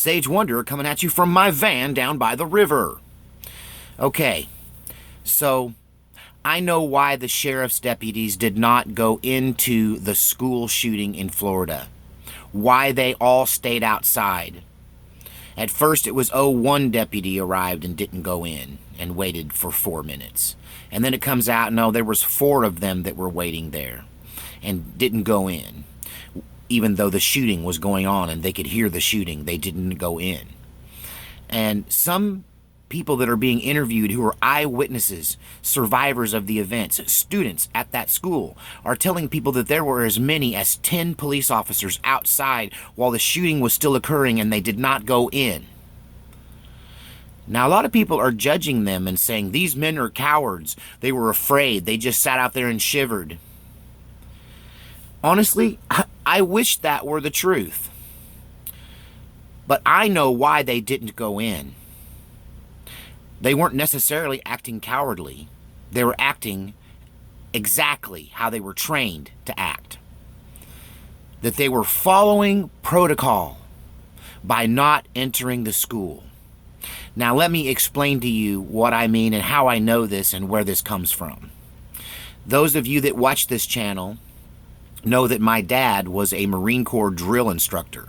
Sage Wonder coming at you from my van down by the river. Okay, so I know why the sheriff's deputies did not go into the school shooting in Florida. Why they all stayed outside. At first it was, one deputy arrived and didn't go in and waited for 4 minutes. And then it comes out, no, there was 4 of them that were waiting there and didn't go in. Even though the shooting was going on and they could hear the shooting, they didn't go in. And some people that are being interviewed who are eyewitnesses, survivors of the events, students at that school, are telling people that there were as many as 10 police officers outside while the shooting was still occurring and they did not go in. Now, a lot of people are judging them and saying, these men are cowards. They were afraid. They just sat out there and shivered. Honestly, I wish that were the truth. But I know why they didn't go in. They weren't necessarily acting cowardly. They were acting exactly how they were trained to act. That they were following protocol by not entering the school. Now let me explain to you what I mean and how I know this and where this comes from. Those of you that watch this channel know that my dad was a Marine Corps drill instructor.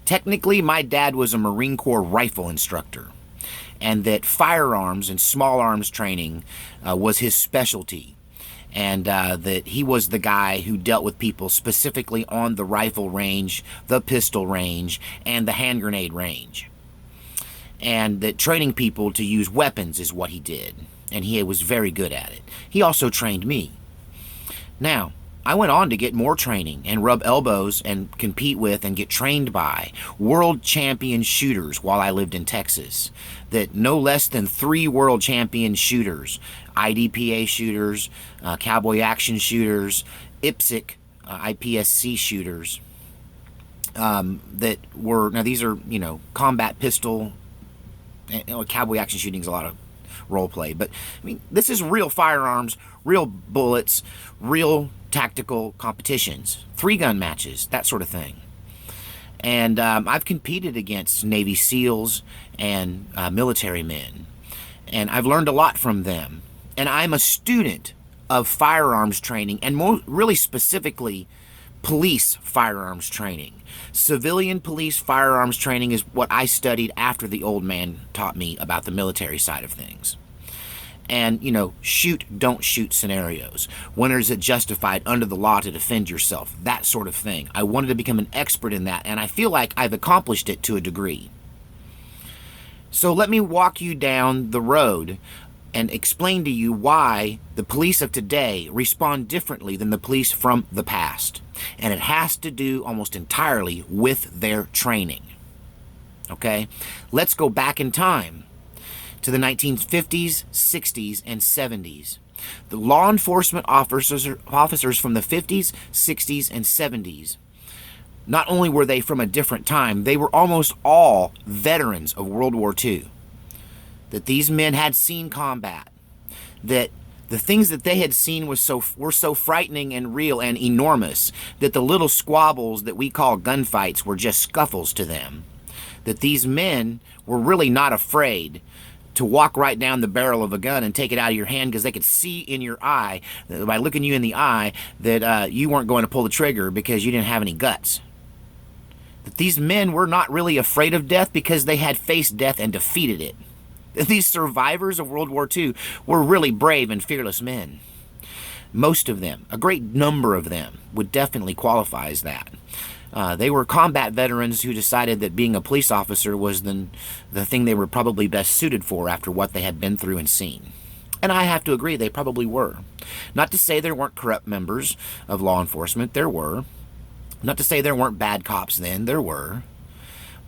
Technically, my dad was a Marine Corps rifle instructor, and that firearms and small arms training was his specialty, and that he was the guy who dealt with people specifically on the rifle range, the pistol range, and the hand grenade range. And that training people to use weapons is what he did, and he was very good at it. He also trained me. Now, I went on to get more training and rub elbows and compete with and get trained by world champion shooters while I lived in Texas. That no less than 3 world champion shooters, IDPA shooters, cowboy action shooters, IPSC, IPSC shooters, that were, now these are, combat pistol, cowboy action shooting is a lot of role play, but I mean, this is real firearms, real bullets, real tactical competitions, 3-gun matches, that sort of thing. And I've competed against Navy SEALs and military men, and I've learned a lot from them. And I'm a student of firearms training, and really specifically police firearms training. Civilian police firearms training is what I studied after the old man taught me about the military side of things. And, shoot, don't shoot scenarios. When is it justified under the law to defend yourself? That sort of thing. I wanted to become an expert in that, and I feel like I've accomplished it to a degree. So let me walk you down the road and explain to you why the police of today respond differently than the police from the past. And it has to do almost entirely with their training. Okay? Let's go back in time to the 1950s, 60s, and 70s. The law enforcement officers from the 50s, 60s, and 70s, not only were they from a different time, they were almost all veterans of World War II. That these men had seen combat. That the things that they had seen were so frightening and real and enormous that the little squabbles that we call gunfights were just scuffles to them. That these men were really not afraid to walk right down the barrel of a gun and take it out of your hand because they could see in your eye, by looking you in the eye, that you weren't going to pull the trigger because you didn't have any guts. That these men were not really afraid of death because they had faced death and defeated it. These survivors of World War II were really brave and fearless men. Most of them, a great number of them, would definitely qualify as that. They were combat veterans who decided that being a police officer was the thing they were probably best suited for after what they had been through and seen. And I have to agree, they probably were. Not to say there weren't corrupt members of law enforcement, there were. Not to say there weren't bad cops then, there were.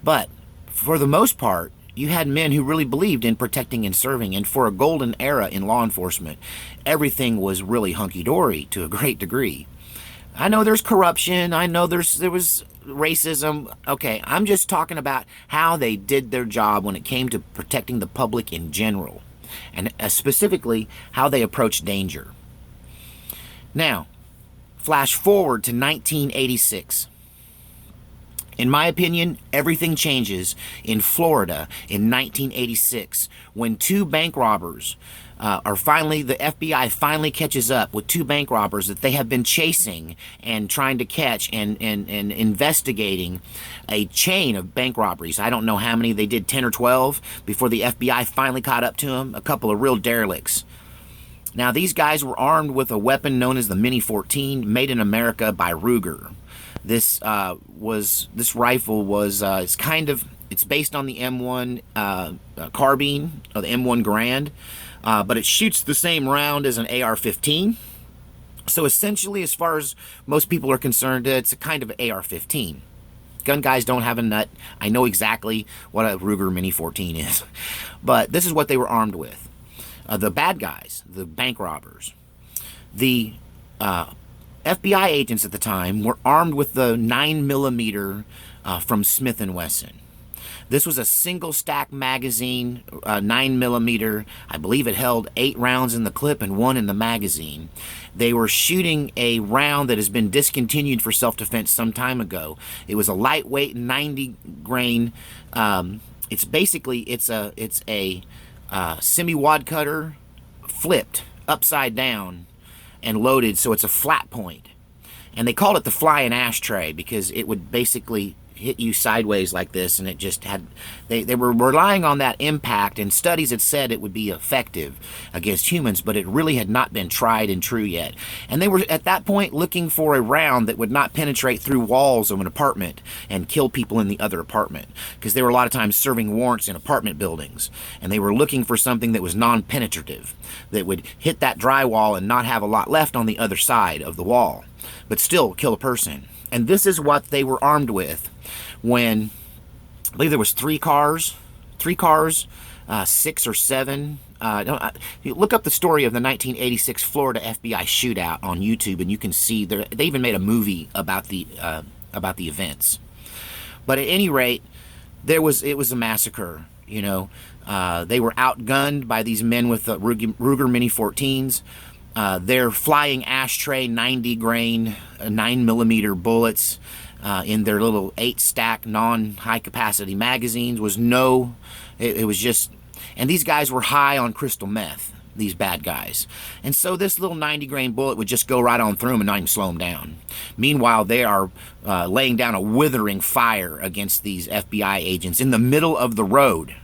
But for the most part, you had men who really believed in protecting and serving, and for a golden era in law enforcement, everything was really hunky-dory to a great degree. I know there's corruption, I know there was racism. Okay, I'm just talking about how they did their job when it came to protecting the public in general, and specifically how they approached danger. Now, flash forward to 1986. In my opinion, everything changes in Florida in 1986 when two bank robbers the FBI finally catches up with two bank robbers that they have been chasing and trying to catch and investigating a chain of bank robberies. I don't know how many, they did 10 or 12 before the FBI finally caught up to them, a couple of real derelicts. Now, these guys were armed with a weapon known as the Mini 14, made in America by Ruger. This rifle was it's based on the M1 carbine or the M1 Garand, but it shoots the same round as an AR-15. So essentially, as far as most people are concerned, it's a kind of an AR-15. Gun guys don't have a nut. I know exactly what a Ruger Mini 14 is, but this is what they were armed with. The bad guys, the bank robbers, the FBI agents at the time were armed with the 9mm from Smith & Wesson. This was a single stack magazine, 9mm. I believe it held 8 rounds in the clip and 1 in the magazine. They were shooting a round that has been discontinued for self-defense some time ago. It was a lightweight 90 grain. It's a semi-wad cutter flipped upside down and loaded, so it's a flat point. And they called it the flying ashtray because it would basically hit you sideways like this, and it just had, they were relying on that impact, and studies had said it would be effective against humans, but it really had not been tried and true yet. And they were at that point looking for a round that would not penetrate through walls of an apartment and kill people in the other apartment, because they were a lot of times serving warrants in apartment buildings, and they were looking for something that was non-penetrative, that would hit that drywall and not have a lot left on the other side of the wall, but still kill a person. And this is what they were armed with when, I believe there was three cars, 6 or 7. Look up the story of the 1986 Florida FBI shootout on YouTube, and you can see they even made a movie about the events. But at any rate, it was a massacre. You know, they were outgunned by these men with the Ruger Mini 14s. Their flying ashtray 90 grain 9mm bullets in their little 8-stack non-high capacity magazines was it was just, and these guys were high on crystal meth, these bad guys. And so this little 90 grain bullet would just go right on through them and not even slow them down. Meanwhile, they are laying down a withering fire against these FBI agents in the middle of the road,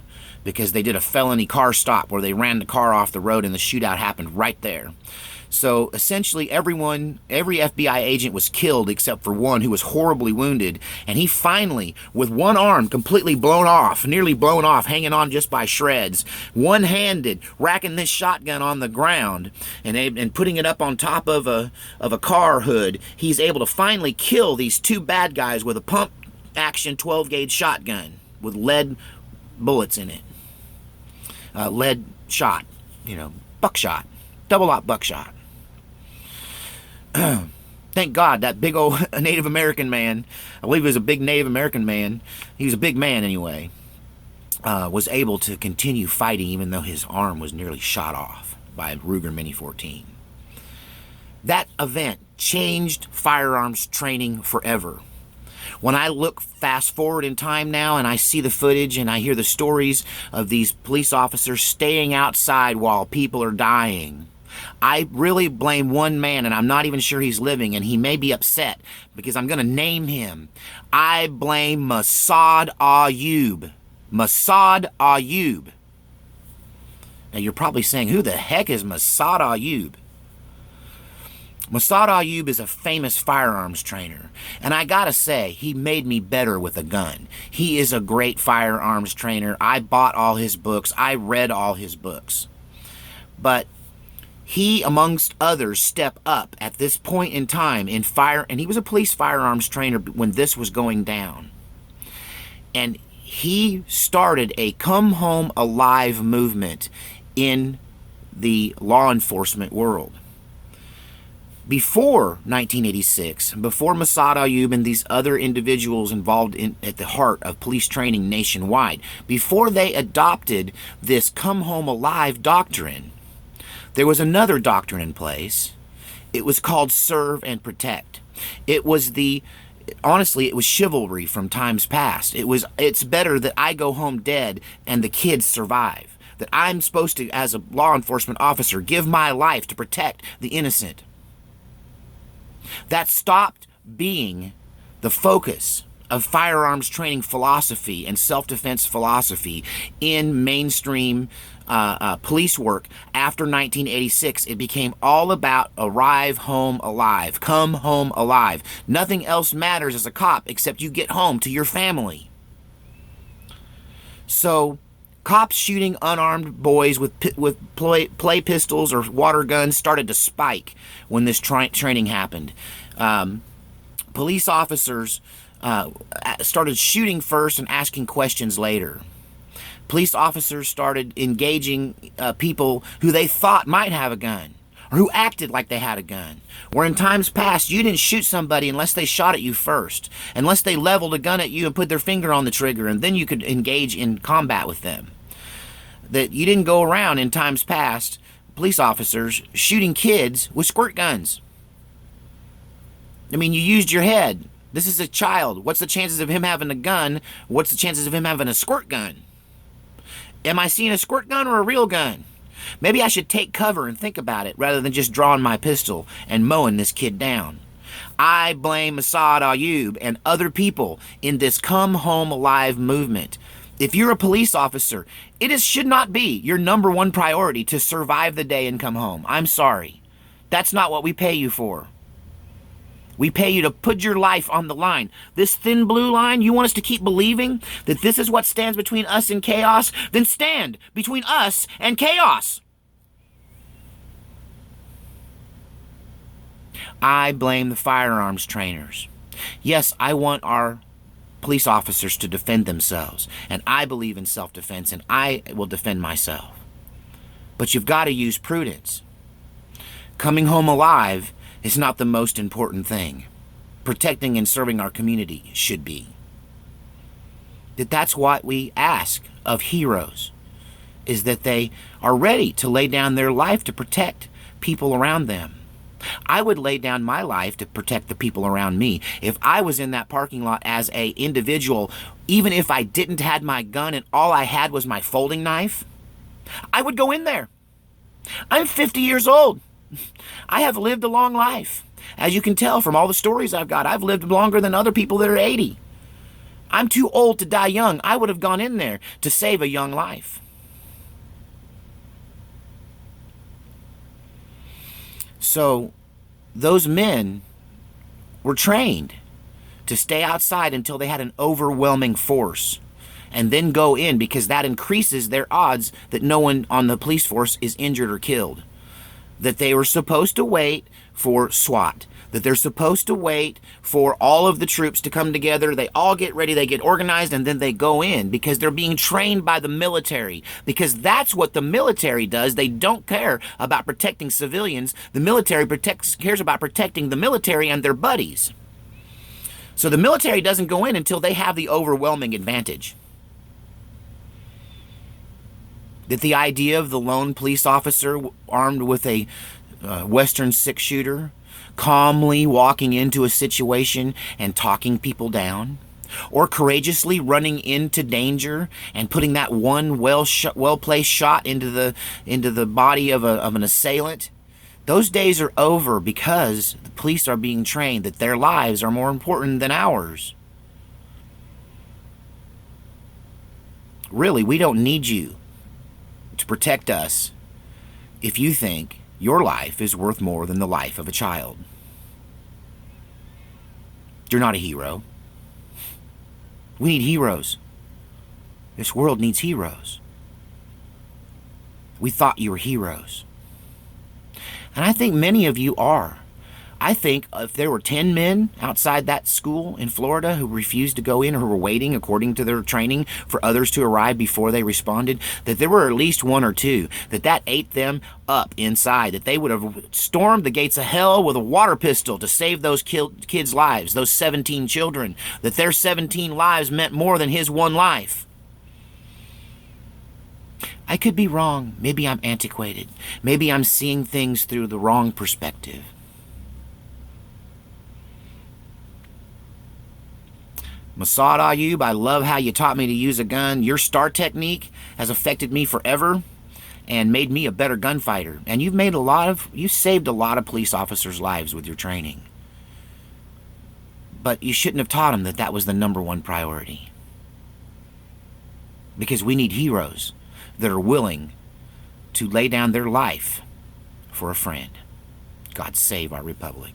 because they did a felony car stop where they ran the car off the road, and the shootout happened right there. So essentially every FBI agent was killed except for one who was horribly wounded, and he finally, with one arm completely blown off, nearly blown off, hanging on just by shreds, one-handed, racking this shotgun on the ground and putting it up on top of a car hood, he's able to finally kill these two bad guys with a pump action 12-gauge shotgun with lead bullets in it. Lead shot, buckshot, double-aught buckshot. Thank God that big old Native American man, I believe he was a big Native American man, he was a big man anyway, was able to continue fighting even though his arm was nearly shot off by a Ruger Mini 14. That event changed firearms training forever. When I look fast forward in time now and I see the footage and I hear the stories of these police officers staying outside while people are dying, I really blame one man, and I'm not even sure he's living, and he may be upset because I'm going to name him. I blame Massad Ayoob. Massad Ayoob. Now you're probably saying, who the heck is Massad Ayoob? Massad Ayoob is a famous firearms trainer, and I gotta say, he made me better with a gun. He is a great firearms trainer. I bought all his books. I read all his books. But he, amongst others, stepped up at this point in time in and he was a police firearms trainer when this was going down. And he started a Come Home Alive movement in the law enforcement world. Before 1986, before Massad Ayoob and these other individuals involved at the heart of police training nationwide, before they adopted this Come Home Alive doctrine, there was another doctrine in place. It was called Serve and Protect. It was the honestly, it was chivalry from times past. It's better that I go home dead and the kids survive. That I'm supposed to, as a law enforcement officer, give my life to protect the innocent. That stopped being the focus of firearms training philosophy and self-defense philosophy in mainstream police work after 1986. It became all about arrive home alive, come home alive. Nothing else matters as a cop except you get home to your family. So cops shooting unarmed boys with play pistols or water guns started to spike when this training happened. Police officers started shooting first and asking questions later. Police officers started engaging people who they thought might have a gun or who acted like they had a gun. Where in times past, you didn't shoot somebody unless they shot at you first, unless they leveled a gun at you and put their finger on the trigger, and then you could engage in combat with them. That you didn't go around in times past, police officers, shooting kids with squirt guns. I mean, you used your head. This is a child. What's the chances of him having a gun? What's the chances of him having a squirt gun? Am I seeing a squirt gun or a real gun? Maybe I should take cover and think about it rather than just drawing my pistol and mowing this kid down. I blame Massad Ayoob and other people in this come home alive movement. If you're a police officer, should not be your number one priority to survive the day and come home. I'm sorry. That's not what we pay you for. We pay you to put your life on the line. This thin blue line, you want us to keep believing that this is what stands between us and chaos? Then stand between us and chaos. I blame the firearms trainers. Yes, I want our police officers to defend themselves, and I believe in self-defense, and I will defend myself. But you've got to use prudence. Coming home alive is not the most important thing. Protecting and serving our community should be. That's what we ask of heroes, is that they are ready to lay down their life to protect people around them. I would lay down my life to protect the people around me. If I was in that parking lot as an individual, even if I didn't have my gun and all I had was my folding knife, I would go in there. I'm 50 years old. I have lived a long life. As you can tell from all the stories I've got, I've lived longer than other people that are 80. I'm too old to die young. I would have gone in there to save a young life. So those men were trained to stay outside until they had an overwhelming force and then go in, because that increases their odds that no one on the police force is injured or killed. That they were supposed to wait for SWAT, that they're supposed to wait for all of the troops to come together. They all get ready, they get organized, and then they go in because they're being trained by the military, because that's what the military does. They don't care about protecting civilians. The military cares about protecting the military and their buddies. So the military doesn't go in until they have the overwhelming advantage. That the idea of the lone police officer armed with a Western six-shooter calmly walking into a situation and talking people down, or courageously running into danger and putting that one well-placed shot into the body of an assailant, those days are over, because the police are being trained that their lives are more important than ours. Really, we don't need you to protect us if you think your life is worth more than the life of a child. You're not a hero. We need heroes. This world needs heroes. We thought you were heroes. And I think many of you are. I think if there were 10 men outside that school in Florida who refused to go in, or who were waiting according to their training for others to arrive before they responded, that there were at least one or two that ate them up inside, that they would have stormed the gates of hell with a water pistol to save those kids' lives, those 17 children, that their 17 lives meant more than his one life. I could be wrong. Maybe I'm antiquated. Maybe I'm seeing things through the wrong perspective. Masad Ayub, I love how you taught me to use a gun. Your STAR technique has affected me forever and made me a better gunfighter. And you saved a lot of police officers' lives with your training. But you shouldn't have taught them that that was the #1 priority. Because we need heroes that are willing to lay down their life for a friend. God save our republic.